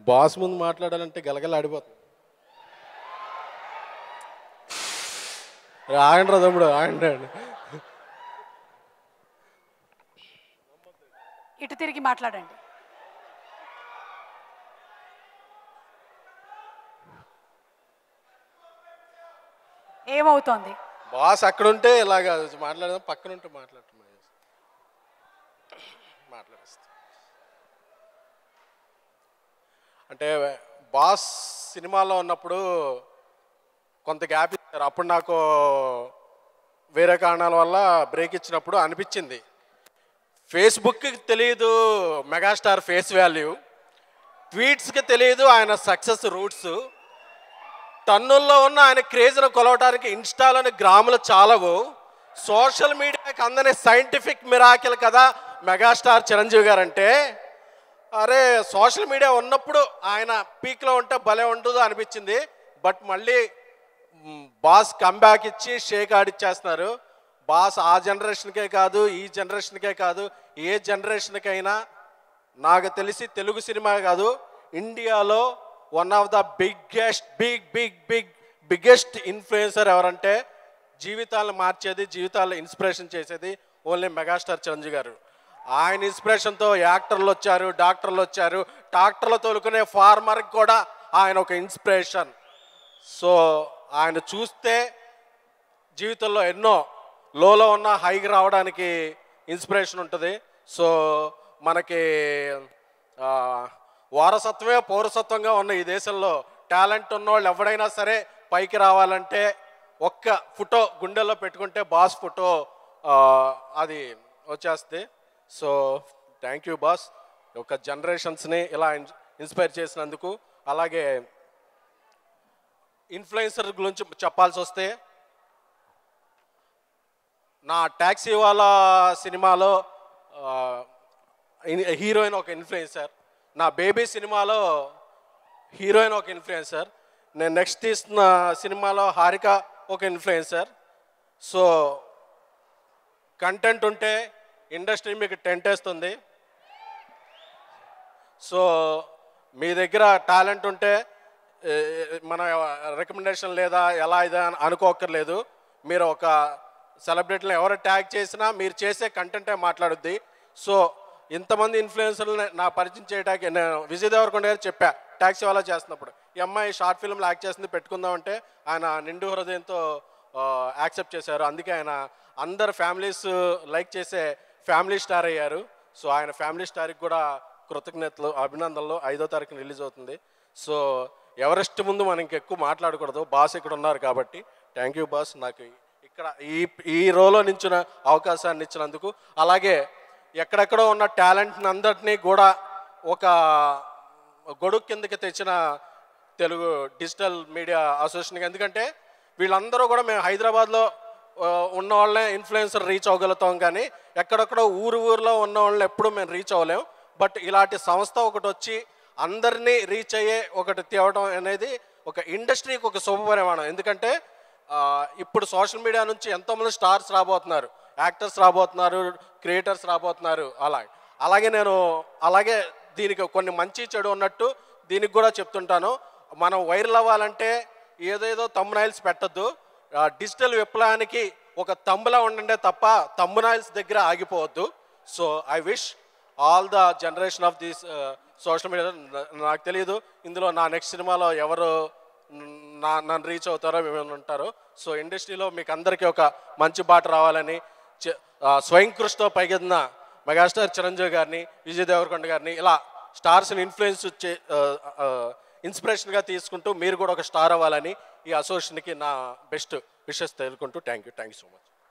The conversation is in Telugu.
బాస్ ముందు మాట్లాడాలంటే గలగల ఆడిపోతుంది. ఆగండి రా తమ్ముడు, ఆగండి. ఇటు తిరిగి మాట్లాడండి. ఏమవుతోంది? బాస్ అక్కడుంటే ఇలాగా మాట్లాడదాం, పక్కనుంటే మాట్లాడటం మాట్లాడేస్తా. అంటే బాస్ సినిమాలో ఉన్నప్పుడు కొంత గ్యాప్ ఇచ్చారు. అప్పుడు నాకు వేరే కారణాల వల్ల బ్రేక్ ఇచ్చినప్పుడు అనిపించింది, ఫేస్బుక్కి తెలియదు మెగాస్టార్ ఫేస్ వాల్యూ, ట్వీట్స్కి తెలియదు ఆయన సక్సెస్ రూట్స్, టన్నుల్లో ఉన్న ఆయన క్రేజ్ను కొలవడానికి ఇన్స్టాలోని గ్రాములు చాలవు, సోషల్ మీడియాకి అందని సైంటిఫిక్ మిరాకిల్ కదా మెగాస్టార్ చిరంజీవి గారు అంటే. అరే సోషల్ మీడియా ఉన్నప్పుడు ఆయన పీక్లో ఉంటే భలే ఉండదు అనిపించింది. బట్ మళ్ళీ బాస్ కంబ్యాక్ ఇచ్చి షేక్ ఆడిచ్చేస్తున్నారు. బాస్ ఆ జనరేషన్కే కాదు, ఈ జనరేషన్కే కాదు, ఏ జనరేషన్కైనా నాకు తెలిసి తెలుగు సినిమా కాదు, ఇండియాలో one of the biggest influencer ఎవరంటే జీవితాలను మార్చేది, జీవితాలను ఇన్స్పిరేషన్ చేసేది ఓన్లీ మెగాస్టార్ చిరంజీవి గారు. ఆయన ఇన్స్పిరేషన్తో యాక్టర్లు వచ్చారు, డాక్టర్లు వచ్చారు, ట్రాక్టర్లు తోలుకునే ఫార్మర్కి కూడా ఆయన ఒక ఇన్స్పిరేషన్. సో ఆయన చూస్తే జీవితంలో ఎన్నో లోలో ఉన్న హైకి రావడానికి ఇన్స్పిరేషన్ ఉంటుంది. సో మనకి వారసత్వమే పౌరసత్వంగా ఉన్న ఈ దేశంలో టాలెంట్ ఉన్నవాళ్ళు ఎవడైనా సరే పైకి రావాలంటే ఒక్క ఫోటో గుండెల్లో పెట్టుకుంటే బాస్ ఫోటో అది వచ్చేస్తుంది. సో థ్యాంక్ యూ బాస్, ఒక జనరేషన్స్ని ఇలా ఇన్స్పైర్ చేసినందుకు. అలాగే ఇన్ఫ్లుయెన్సర్ గురించి చెప్పాల్సి వస్తే, నా ట్యాక్సీ వాళ్ళ సినిమాలో హీరోయిన్ ఒక ఇన్ఫ్లుయెన్సర్, నా బేబీ సినిమాలో హీరోయిన్ ఒక ఇన్ఫ్లుయెన్సర్, నేను నెక్స్ట్ తీస్తున్న సినిమాలో హారిక ఒక ఇన్ఫ్లుయెన్సర్. సో కంటెంట్ ఉంటే ఇండస్ట్రీ మీకు టెంట్ వేస్తుంది. సో మీ దగ్గర టాలెంట్ ఉంటే మన రికమెండేషన్ లేదా ఎలా ఇదా అనుకోక్కర్లేదు. మీరు ఒక సెలబ్రిటీని ఎవరు ట్యాగ్ చేసినా మీరు చేసే కంటెంటే మాట్లాడుద్ది. సో ఇంతమంది ఇన్ఫ్లుయెన్సర్ని నా పరిచయం చేయడానికి నేను విజయ్ దేవరకొండ గారు చెప్పా, ట్యాక్సీ వాళ్ళ చేస్తున్నప్పుడు, ఈ అమ్మాయి షార్ట్ ఫిల్మ్లో యాక్ట్ చేసింది పెట్టుకుందామంటే ఆయన నిండు హృదయంతో యాక్సెప్ట్ చేశారు. అందుకే ఆయన అందరు ఫ్యామిలీస్ లైక్ చేసే ఫ్యామిలీ స్టార్ అయ్యారు. సో ఆయన ఫ్యామిలీ స్టార్కి కూడా కృతజ్ఞతలు, అభినందనలు. 5వ తారీఖున రిలీజ్ అవుతుంది. సో ఎవరెస్ట్ ముందు మనం ఇంకెక్కువ మాట్లాడకూడదు, బాస్ ఇక్కడ ఉన్నారు కాబట్టి. థ్యాంక్ యూ బాస్, నాకు ఇక్కడ ఈ రోలో నించిన అవకాశాన్ని ఇచ్చినందుకు. అలాగే ఎక్కడెక్కడో ఉన్న టాలెంట్ని అందరినీ కూడా ఒక గొడుగు కిందకి తెచ్చిన తెలుగు డిజిటల్ మీడియా అసోసియేషన్కి. ఎందుకంటే వీళ్ళందరూ కూడా మేము హైదరాబాద్లో ఉన్న వాళ్ళనే ఇన్ఫ్లుయెన్సర్ రీచ్ అవ్వగలుగుతాం, కానీ ఎక్కడెక్కడో ఊర్లో ఉన్న వాళ్ళని ఎప్పుడూ మేము రీచ్ అవ్వలేం. బట్ ఇలాంటి సంస్థ ఒకటి వచ్చి అందరినీ రీచ్ అయ్యే ఒకటి తేవడం అనేది ఒక ఇండస్ట్రీకి ఒక శుభపరిమాణం. ఎందుకంటే ఇప్పుడు సోషల్ మీడియా నుంచి ఎంతోమంది స్టార్స్ రాబోతున్నారు, యాక్టర్స్ రాబోతున్నారు, క్రియేటర్స్ రాబోతున్నారు. అలాగే దీనికి కొన్ని మంచి చెడు ఉన్నట్టు దీనికి కూడా చెప్తుంటాను. మనం వైరల్ అవ్వాలంటే ఏదేదో థంబ్నైల్స్ పెట్టద్దు, డిజిటల్ విప్లవానికి ఒక తంబులా ఉండండే తప్ప థంబ్నైల్స్ దగ్గర ఆగిపోవద్దు. So I wish all the generation of this social media. నాకు తెలియదు ఇందులో నా నెక్స్ట్ సినిమాలో ఎవరు నన్ను రీచ్ అవుతారో మేము ఉంటారో. సో ఇండస్ట్రీలో మీకు అందరికీ ఒక మంచి బాట రావాలని స్వయం కృషితో పైకెదిన మెగాస్టార్ చిరంజీవి గారిని, విజయ్ దేవరకొండ గారిని, ఇలా స్టార్స్ని ఇన్స్పిరేషన్గా తీసుకుంటూ మీరు కూడా ఒక స్టార్ అవ్వాలని ఈ అసోసియేషన్కి నా బెస్ట్ విషెస్ తెలుసుకుంటూ థ్యాంక్ యూ సో మచ్.